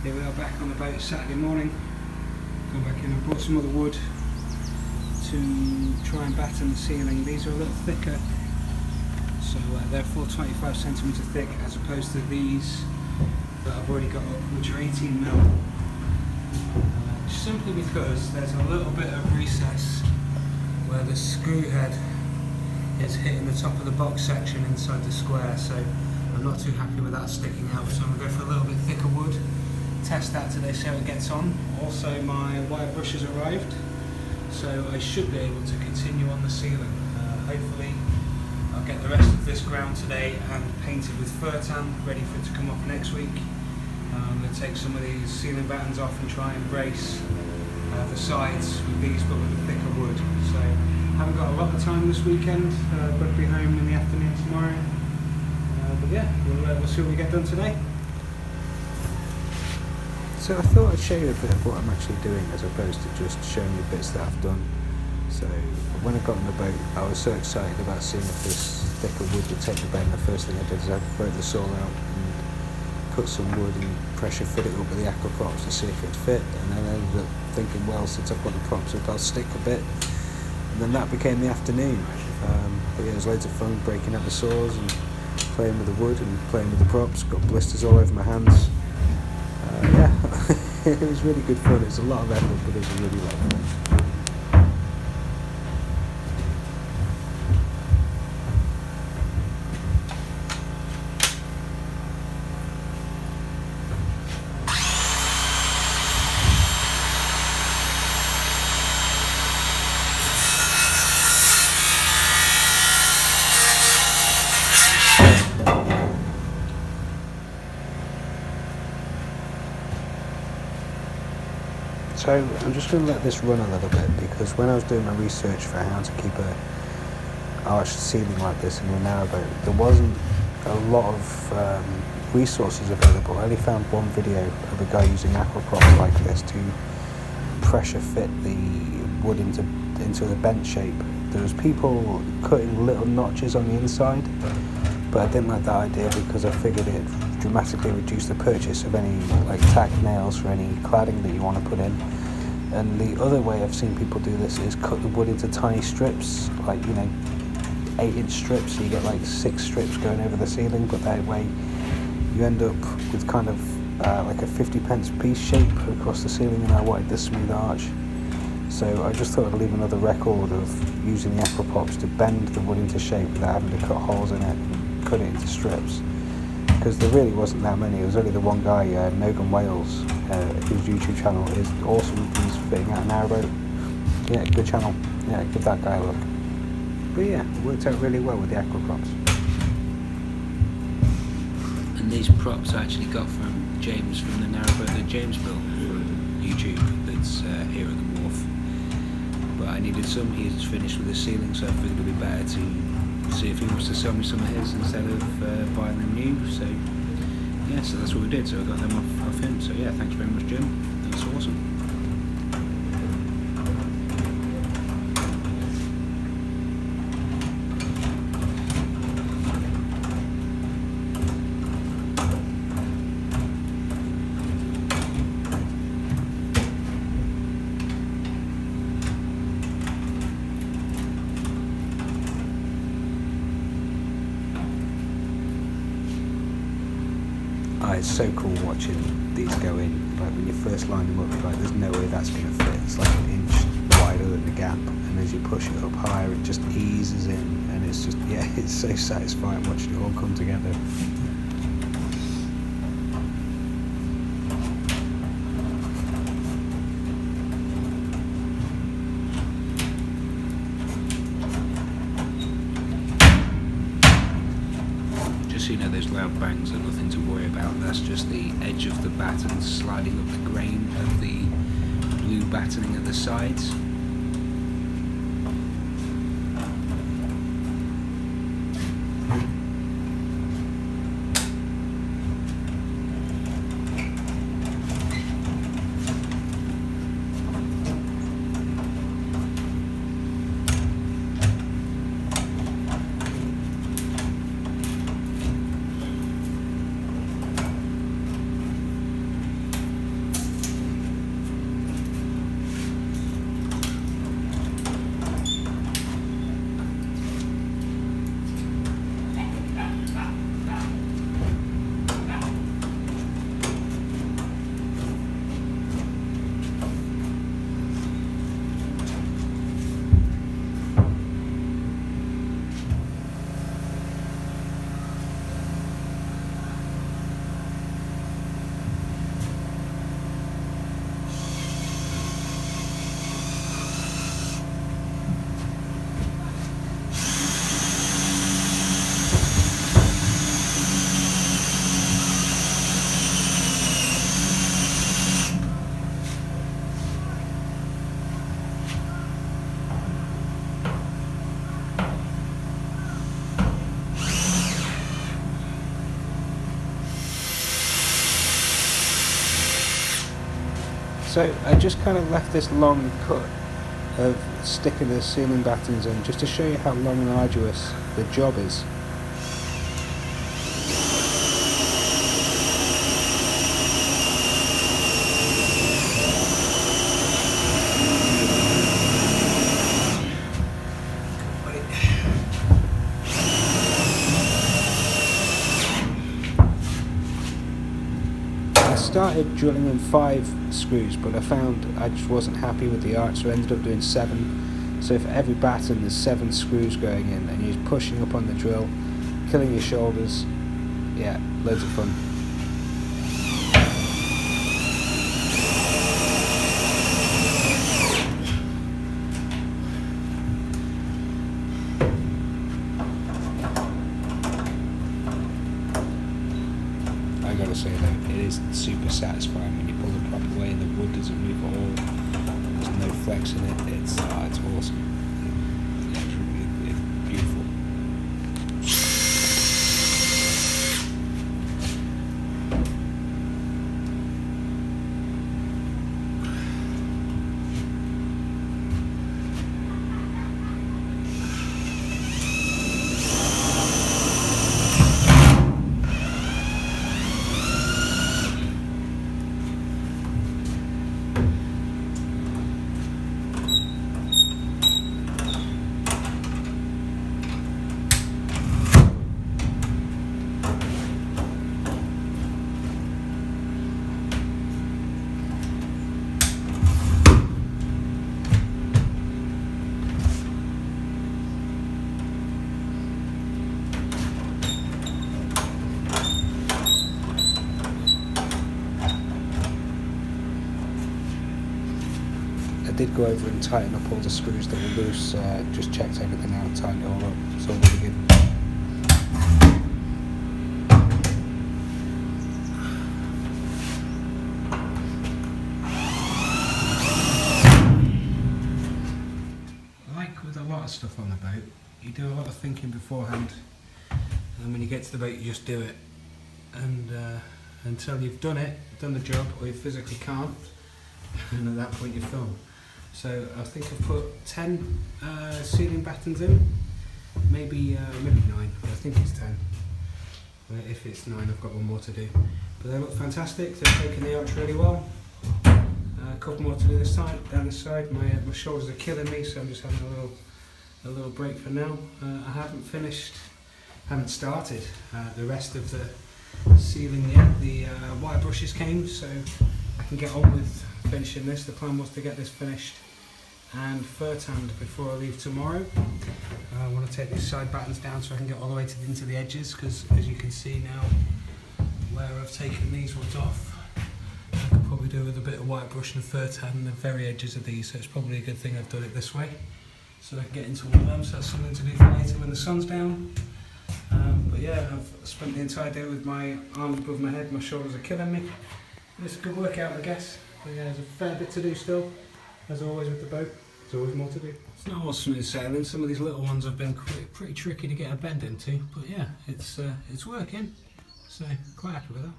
Here we are back on the boat Saturday morning. Gone back in and brought some other wood to try and batten the ceiling. These are a little thicker, so they're 425 centimetre thick as opposed to these that I've already got up, which are 18 mil. Simply because there's a little bit of recess where the screw head is hitting the top of the box section inside the square, so I'm not too happy with that sticking out, so I'm going to go for a little bit thicker wood, test that today, see how it gets on. Also my wire brush has arrived, so I should be able to continue on the ceiling. Hopefully I'll get the rest of this ground today and paint it with fertan, ready for it to come off next week. I'm going to take some of these ceiling battens off and try and brace the sides with these, but with a thicker wood. So I haven't got a lot of time this weekend, got to be home in the afternoon tomorrow. But yeah, we'll see what we get done today. So I thought I'd show you a bit of what I'm actually doing as opposed to just showing you bits that I've done. So when I got on the boat, I was so excited about seeing if this thicker wood would take the bend. The first thing I did is I broke the saw out and put some wood and pressure fit it up with the aqua props to see if it fit, and then I ended up thinking, well, since I've got the props up, I'll stick a bit, and then that became the afternoon. But yeah, it was loads of fun breaking out the saws and playing with the wood and playing with the props. Got blisters all over my hands. Yeah, it was really good fun. It was a lot of effort, but it was really a lot of fun. So I'm just going to let this run a little bit, because when I was doing my research for how to keep a arched ceiling like this in a narrowboat, there wasn't a lot of resources available. I only found one video of a guy using aqua props like this to pressure fit the wood into the bent shape. There was people cutting little notches on the inside, but I didn't like that idea because I figured it dramatically reduce the purchase of any like tack nails for any cladding that you want to put in. And the other way I've seen people do this is cut the wood into tiny strips, like 8-inch strips, so you get like 6 strips going over the ceiling, but that way you end up with kind of like a 50p piece shape across the ceiling, and I wanted this smooth arch. So I just thought I'd leave another record of using the aqua props to bend the wood into shape without having to cut holes in it and cut it into strips. Because there really wasn't that many. It was only the one guy, Nogan Wales, whose YouTube channel is awesome. He's fitting out a narrowboat. Yeah, good channel. Yeah, give that guy a look. But yeah, it worked out really well with the aqua props. And these props I actually got from James from the narrowboat that James built for YouTube. That's here at the wharf. But I needed some. He's finished with his ceiling, so I figured it'd be better to see if he wants to sell me some of his instead of buying them new. So yeah, so that's what we did. So I got them off him. So yeah, thanks very much, Jim. That's awesome. It's so cool watching these go in. Like when you first line them up, you're like, there's no way that's going to fit. It's like an inch wider than the gap, and as you push it up higher, it just eases in, and it's just, yeah, it's so satisfying watching it all come together. So you know, those loud bangs are nothing to worry about. That's just the edge of the battens sliding up the grain of the blue battening at the sides. So I just kind of left this long cut of sticking the ceiling battens in, just to show you how long and arduous the job is. I started drilling in 5 screws, but I found I just wasn't happy with the arch, so I ended up doing 7. So for every batten there's 7 screws going in, and you're pushing up on the drill, killing your shoulders. Yeah, loads of fun. I gotta say though, it is super satisfying when you pull the proper way and the wood doesn't move at all. There's no flex in it. It's awesome. It's beautiful. I did go over and tighten up all the screws that were loose, just checked everything out, tightened it all up, it's all really good. Like with a lot of stuff on the boat, you do a lot of thinking beforehand, and when you get to the boat you just do it, and until you've done it, done the job, or you physically can't, and at that point you film. So I think I've put 10 ceiling battens in, maybe 9, but I think it's 10. If it's 9, I've got one more to do. But they look fantastic, they're taking the arch really well. A couple more to do this side, down this side. My shoulders are killing me, so I'm just having a little break for now. I haven't started the rest of the ceiling yet. The wire brushes came, so I can get on with finishing this. The plan was to get this finished and fertanned before I leave tomorrow. I want to take these side battens down so I can get all the way into the edges, because as you can see now where I've taken these ones off, I could probably do with a bit of white brush and fertan the very edges of these, so it's probably a good thing I've done it this way so I can get into one of them, so that's something to do for later when the sun's down. But yeah, I've spent the entire day with my arms above my head, my shoulders are killing me. It's a good workout, I guess. But yeah, there's a fair bit to do still, as always with the boat. There's always more to do. It's not all smooth sailing. Some of these little ones have been pretty tricky to get a bend into, but yeah, it's working. So quite happy with that.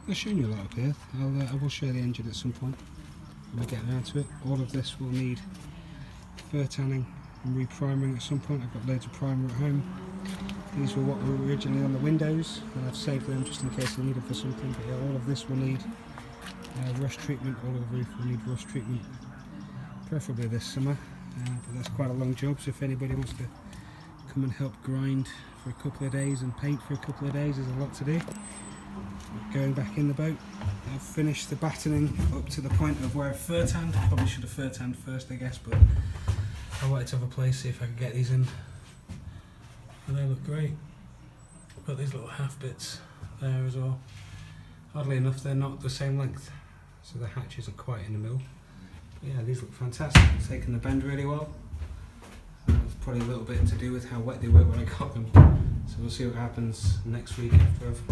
I've shown you a lot up here. I will show the engine at some point when we get around to it. All of this will need fertanning and reprimering at some point. I've got loads of primer at home. These were what were originally on the windows, and I've saved them just in case I need them for something. But yeah, all of this will need rust treatment. All of the roof will need rust treatment, preferably this summer. But that's quite a long job, so if anybody wants to come and help grind for a couple of days and paint for a couple of days, there's a lot to do. Going back in the boat, I've finished the battening up to the point of where I've fertanned. Probably should have fertanned first, I guess, but I wanted to have a place, see if I could get these in. And they look great. I've got these little half bits there as well. Oddly enough, they're not the same length, so the hatch isn't quite in the middle. But yeah, these look fantastic. It's taken the bend really well. It's probably a little bit to do with how wet they were when I got them. So we'll see what happens next week after I've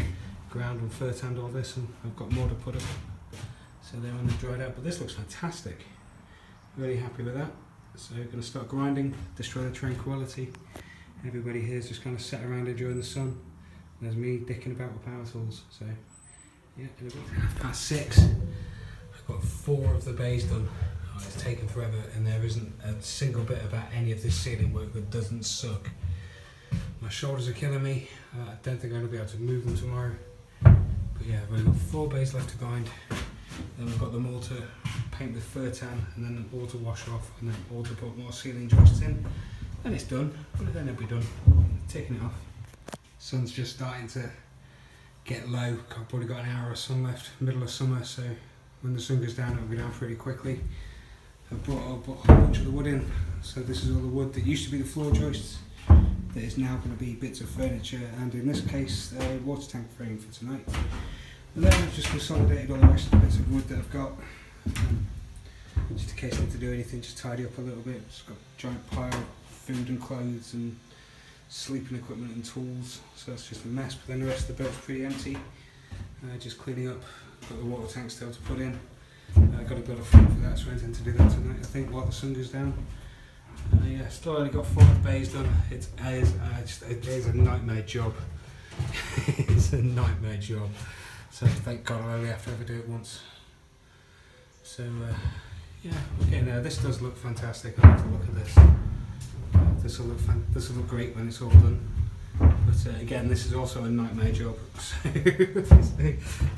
ground and fertanned all this, and I've got more to put up. So they're when they've dried out. But this looks fantastic. Really happy with that. So we're going to start grinding, destroy the tranquility. Everybody here is just kind of sat around enjoying the sun. There's me dicking about with power tools. So yeah, in about 6:30. I've got 4 of the bays done. Oh, it's taken forever, and there isn't a single bit about any of this ceiling work that doesn't suck. My shoulders are killing me. I don't think I'm going to be able to move them tomorrow. But yeah, we've got 4 bays left to grind. Then we've got them all to paint with fertan, and then all to wash off, and then all to put more ceiling joists in. Then it's done, but then it'll be done. Taking it off. Sun's just starting to get low. I've probably got an hour of sun left, middle of summer, so when the sun goes down it'll go down pretty quickly. I've brought a whole bunch of the wood in, so this is all the wood that used to be the floor joists that is now going to be bits of furniture, and in this case a water tank frame for tonight. And then I've just consolidated all the rest of the bits of wood that I've got, just in case I need to do anything, just tidy up a little bit. Just got a giant pile of food and clothes and sleeping equipment and tools, so that's just a mess, but then the rest of the boat's pretty empty. Just cleaning up, got the water tank still to put in. I've got to build a frame for that, so I intend to do that tonight, I think, while the sun goes down. Yeah, still only got 4 bays done. It is a nightmare job. It's a nightmare job. So thank God I only have to ever do it once. So yeah, okay, now this does look fantastic. I like to look at this. This will look great when it's all done. But again, this is also a nightmare job. So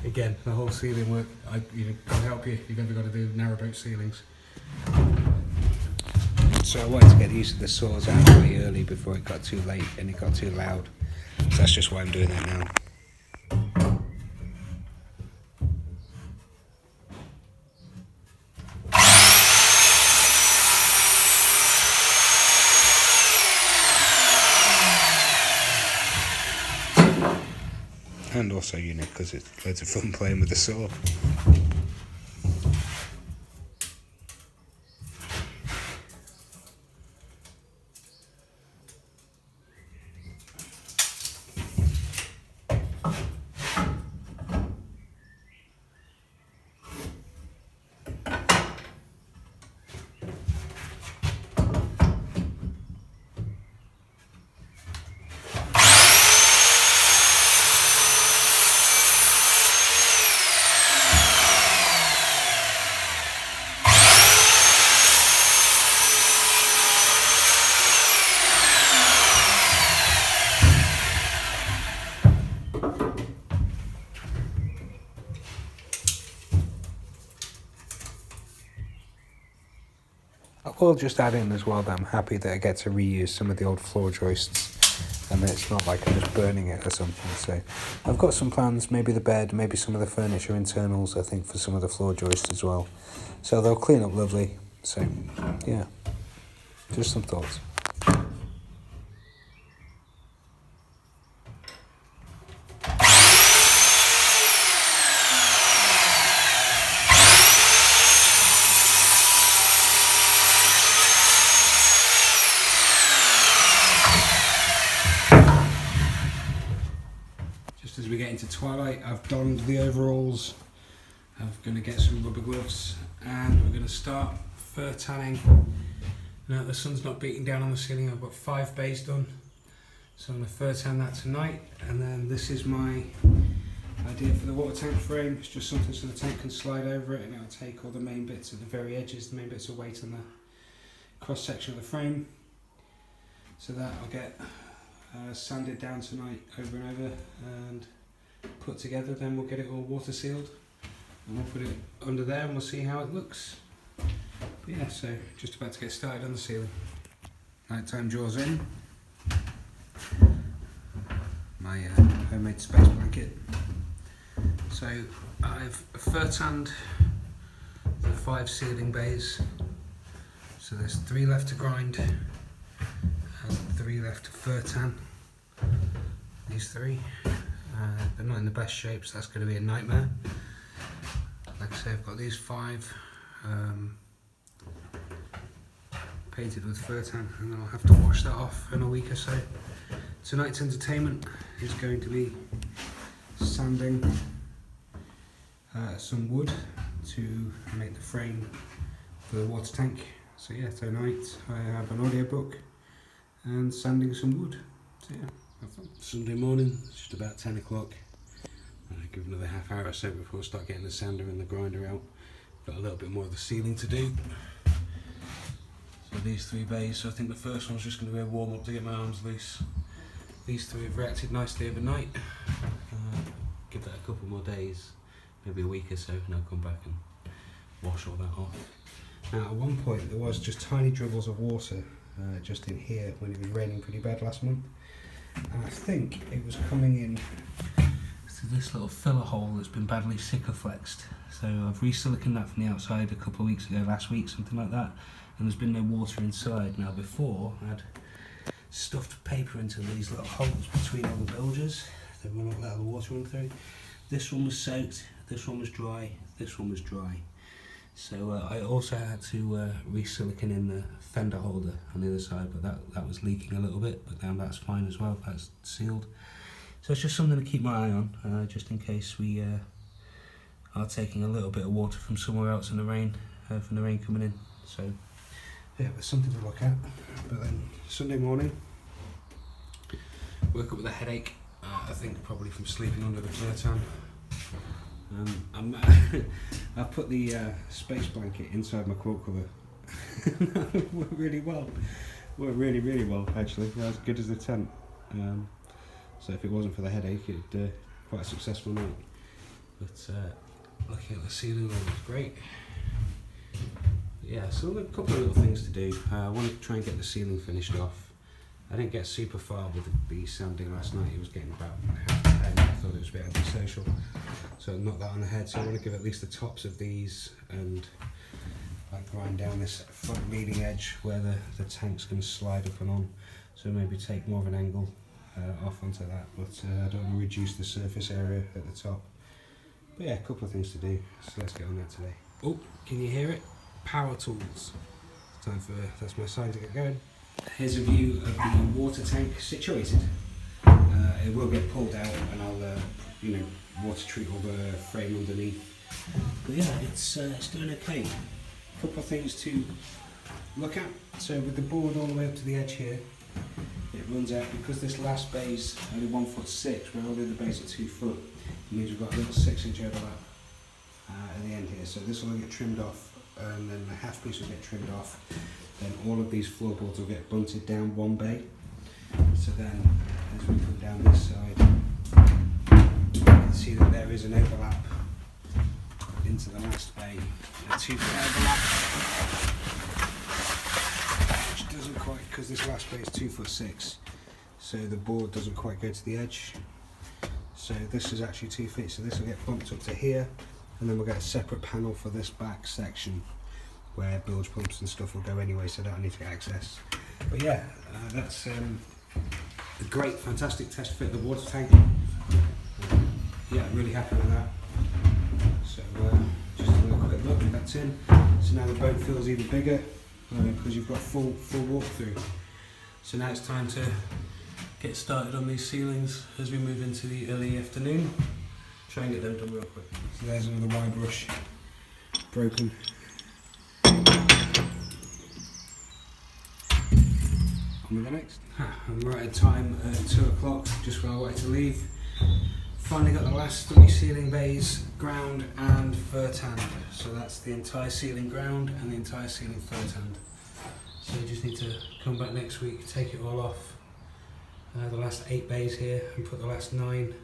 again, the whole ceiling work, I can't help you. You've ever got to do narrowboat ceilings. So I wanted to get used to the saws out way early before it got too late and it got too loud. So that's just why I'm doing that now. And also, because it's loads of fun playing with the saw. I will just add in as well that I'm happy that I get to reuse some of the old floor joists and that it's not like I'm just burning it or something. So I've got some plans, maybe the bed, maybe some of the furniture internals, I think, for some of the floor joists as well. So they'll clean up lovely. So yeah, just some thoughts. As we get into twilight, I've donned the overalls. I'm going to get some rubber gloves and we're going to start fertanning. Now the sun's not beating down on the ceiling. I've got 5 bays done, so I'm going to fertan that tonight. And then this is my idea for the water tank frame. It's just something so the tank can slide over it, and it'll take all the main bits at the very edges, the main bits of weight on the cross section of the frame. So that I'll get sanded down tonight over and over and put together. Then we'll get it all water sealed and we'll put it under there and we'll see how it looks. But yeah, so just about to get started on the ceiling. Nighttime draws in. My homemade space blanket. So I've fertanned the 5 ceiling bays. So there's 3 left to grind and 3 left to fertan. These 3. They're not in the best shape, so that's going to be a nightmare. Like I say, I've got these 5 painted with fertan, and then I'll have to wash that off in a week or so. Tonight's entertainment is going to be sanding some wood to make the frame for the water tank. So yeah, tonight I have an audiobook and sanding some wood. So yeah, have fun. Sunday morning, it's just about 10 o'clock. Give another half hour or so before I start getting the sander and the grinder out. Got a little bit more of the ceiling to do. So these 3 bays, so I think the first one's just going to be a warm up to get my arms loose. These 3 have reacted nicely overnight. Give that a couple more days, maybe a week or so, and I'll come back and wash all that off. Now at one point there was just tiny dribbles of water just in here when it was raining pretty bad last month, and I think it was coming in through this little filler hole that's been badly Sikaflexed. So I've re-siliconed that from the outside a couple of weeks ago, last week, something like that, and there's been no water inside. Now before I had stuffed paper into these little holes between all the bilges that will not let the water run through. This one was soaked, this one was dry, this one was dry. So I also had to re-silicon in the fender holder on the other side, but that was leaking a little bit, but now that's fine as well, that's sealed. So it's just something to keep my eye on, just in case we are taking a little bit of water from somewhere else in the rain, from the rain coming in. So yeah, there's something to look at. But then Sunday morning, woke up with a headache, I think probably from sleeping under the fertan. I put the space blanket inside my quilt cover. Worked really well. Worked really well actually. As good as the tent. So if it wasn't for the headache, it'd quite a successful night. But looking at the ceiling, that was great. Yeah, so a couple of little things to do. I want to try and get the ceiling finished off. I didn't get super far with the sanding last night. It was getting about half the head. I thought it was a bit antisocial, so knocked that on the head. So I want to give at least the tops of these and like grind down this front leading edge where the tank's going to slide up and on. So maybe take more of an angle off onto that, but I don't want to reduce the surface area at the top. But yeah, a couple of things to do. So let's get on that today. Oh, can you hear it? Power tools. Time for that's my sign to get going. Here's a view of the water tank situated. It will get pulled out and I'll water treat all the frame underneath. But yeah, it's doing okay. A couple of things to look at. So with the board all the way up to the edge here, it runs out because this last bay's only 1'6", where all the other bays are 2 foot. It means we've got a little 6-inch overlap at the end here. So this will get trimmed off, and then the half piece will get trimmed off. Then all of these floorboards will get bunted down 1 bay. So then, as we come down this side, you can see that there is an overlap into the last bay, a 2-foot overlap, which doesn't quite, because this last bay is 2'6", so the board doesn't quite go to the edge. So this is actually 2 feet, so this will get bumped up to here, and then we'll get a separate panel for this back section where bilge pumps and stuff will go anyway, so that I need to get access. But yeah, that's a great, fantastic test fit of the water tank. Yeah, really happy with that. So just a little quick look, that's in. So now the boat feels even bigger because you've got full walk through. So now it's time to get started on these ceilings as we move into the early afternoon. Try and get them done real quick. So there's another wide brush broken. On with the next. I'm right at time at 2 o'clock, just when I wanted to leave. Finally got the last 3 ceiling bays ground and fertanned. So that's the entire ceiling ground and the entire ceiling fertanned. So we just need to come back next week, take it all off. The last 8 bays here and put the last 9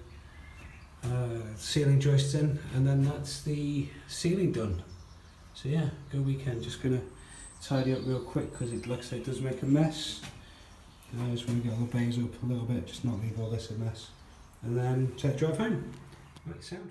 ceiling joists in, and then that's the ceiling done. So yeah, good weekend. Just gonna tidy up real quick because it looks like it does make a mess. I just want to get all the bays up a little bit, just not leave all this a mess. And then take a drive home. Right, sound.